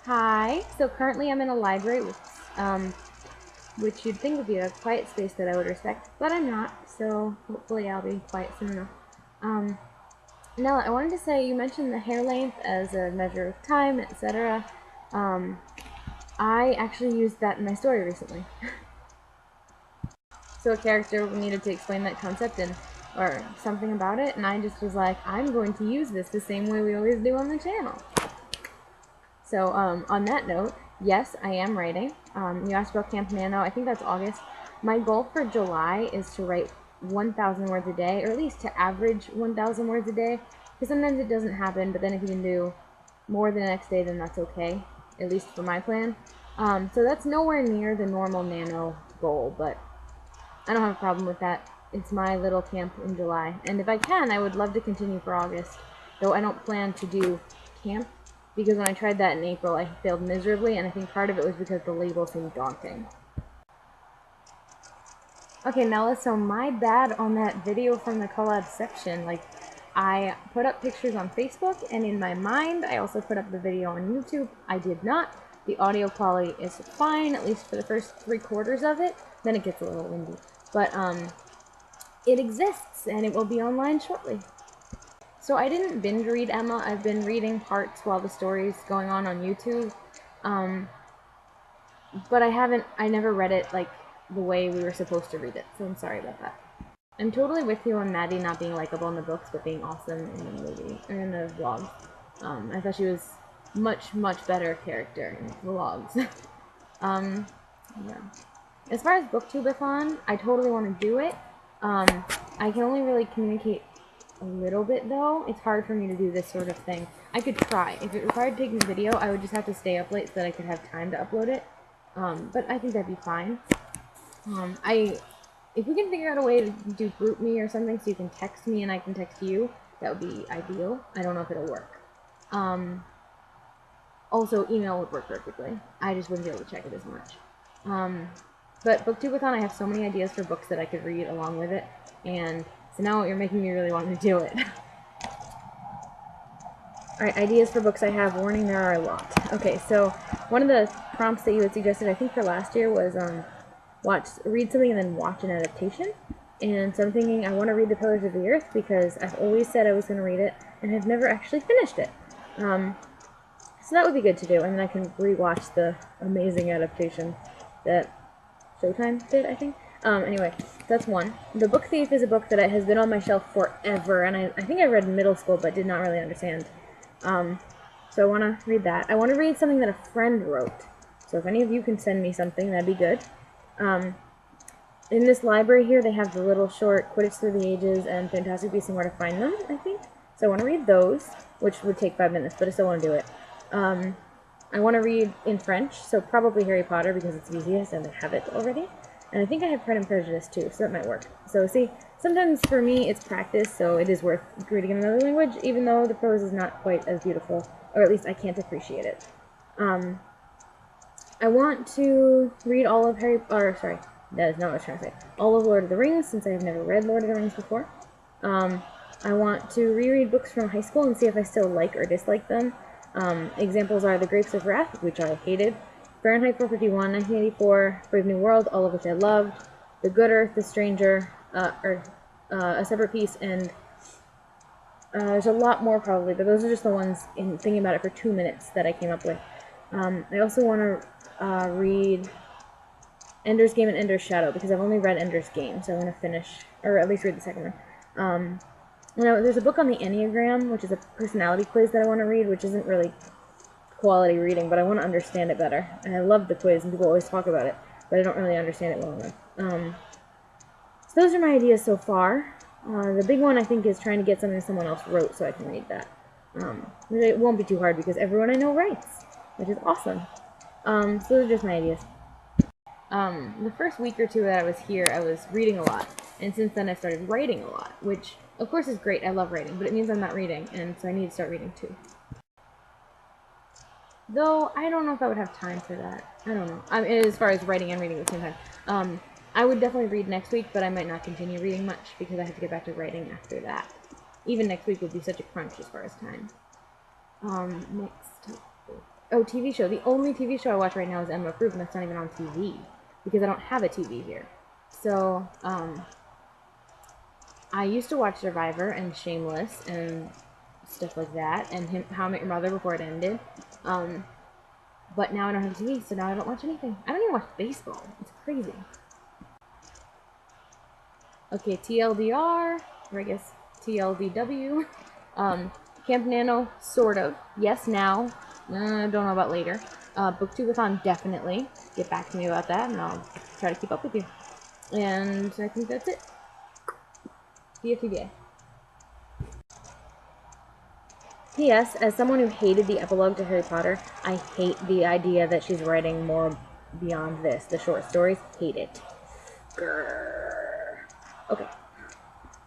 Hi. So currently I'm in a library, which you'd think would be a quiet space that I would respect, but I'm not, so hopefully I'll be quiet soon enough. Nella, I wanted to say, you mentioned the hair length as a measure of time, etc. I actually used that in my story recently. So a character needed to explain that concept or something about it, and I just was like, I'm going to use this the same way we always do on the channel. So, on that note, yes, I am writing. You asked about Camp Nano. I think that's August. My goal for July is to write 1,000 words a day, or at least to average 1,000 words a day, because sometimes it doesn't happen, but then if you can do more the next day, then that's okay, at least for my plan. So that's nowhere near the normal Nano goal, but I don't have a problem with that. It's my little camp in July, and if I can, I would love to continue for August, though I don't plan to do camp, because when I tried that in April, I failed miserably, and I think part of it was because the label seemed daunting. Okay, Nella, so my bad on that video from the collab section. Like, I put up pictures on Facebook, and in my mind, I also put up the video on YouTube. I did not. The audio quality is fine, at least for the first 3/4 of it. Then it gets a little windy. But, it exists, and it will be online shortly. So I didn't binge read Emma. I've been reading parts while the story's going on YouTube. But I never read it like the way we were supposed to read it, so I'm sorry about that. I'm totally with you on Maddie not being likable in the books, but being awesome in the movie, or in the vlog. I thought she was much, much better character in the vlogs. Yeah. As far as Booktube-a-thon, I totally want to do it. I can only really communicate a little bit, though. It's hard for me to do this sort of thing. I could try. If it required taking a video, I would just have to stay up late so that I could have time to upload it. But I think that'd be fine. If we can figure out a way to do group me or something so you can text me and I can text you, that would be ideal. I don't know if it'll work. Also, email would work perfectly. I just wouldn't be able to check it as much. But Booktube-a-thon, I have so many ideas for books that I could read along with it, and so now you're making me really want to do it. Alright, ideas for books I have. Warning, there are a lot. Okay, so one of the prompts that you had suggested, I think for last year, was read something and then watch an adaptation. And so I'm thinking I want to read The Pillars of the Earth because I've always said I was going to read it and have never actually finished it. So that would be good to do, and then I can rewatch the amazing adaptation that Showtime did, I think. Anyway, that's one. The Book Thief is a book that has been on my shelf forever, and I think I read in middle school but did not really understand. So I want to read that. I want to read something that a friend wrote. So if any of you can send me something, that'd be good. In this library here, they have the little short Quidditch Through the Ages and Fantastic Beasts and Where to Find Them, I think. So I want to read those, which would take 5 minutes, but I still want to do it. I want to read in French, so probably Harry Potter because it's easiest and I have it already. And I think I have Pride and Prejudice too, so that might work. So see, sometimes for me it's practice, so it is worth reading in another language, even though the prose is not quite as beautiful, or at least I can't appreciate it. I want to read all of that is not what I was trying to say. All of Lord of the Rings, since I have never read Lord of the Rings before. I want to reread books from high school and see if I still like or dislike them. Examples are The Grapes of Wrath, which I hated, Fahrenheit 451, 1984, Brave New World, all of which I loved, The Good Earth, The Stranger, A Separate Peace, and there's a lot more probably, but those are just the ones in thinking about it for 2 minutes that I came up with. I also want to read Ender's Game and Ender's Shadow, because I've only read Ender's Game, so I want to finish, or at least read the second one. There's a book on the Enneagram, which is a personality quiz that I want to read, which isn't really quality reading, but I want to understand it better. And I love the quiz, and people always talk about it, but I don't really understand it well enough. So those are my ideas so far. The big one, I think, is trying to get something someone else wrote so I can read that. It won't be too hard because everyone I know writes, which is awesome. So those are just my ideas. The first week or two that I was here, I was reading a lot, and since then I've started writing a lot, which, of course, is great. I love writing, but it means I'm not reading, and so I need to start reading too. Though, I don't know if I would have time for that. I don't know. As far as writing and reading at the same time. I would definitely read next week, but I might not continue reading much, because I have to get back to writing after that. Even next week would be such a crunch as far as time. Next topic. Oh, TV show. The only TV show I watch right now is Emma Approved, and that's not even on TV because I don't have a TV here. So, I used to watch Survivor and Shameless and stuff like that, and How I Met Your Mother before it ended. But now I don't have a TV, so now I don't watch anything. I don't even watch baseball. It's crazy. Okay, TLDR, or I guess TLDW. Camp Nano, sort of. Yes, now. Don't know about later. Booktube-a-thon, definitely. Get back to me about that, and I'll try to keep up with you. And I think that's it. BFTBA. P.S. As someone who hated the epilogue to Harry Potter, I hate the idea that she's writing more beyond this. The short stories, hate it. Grrr. Okay.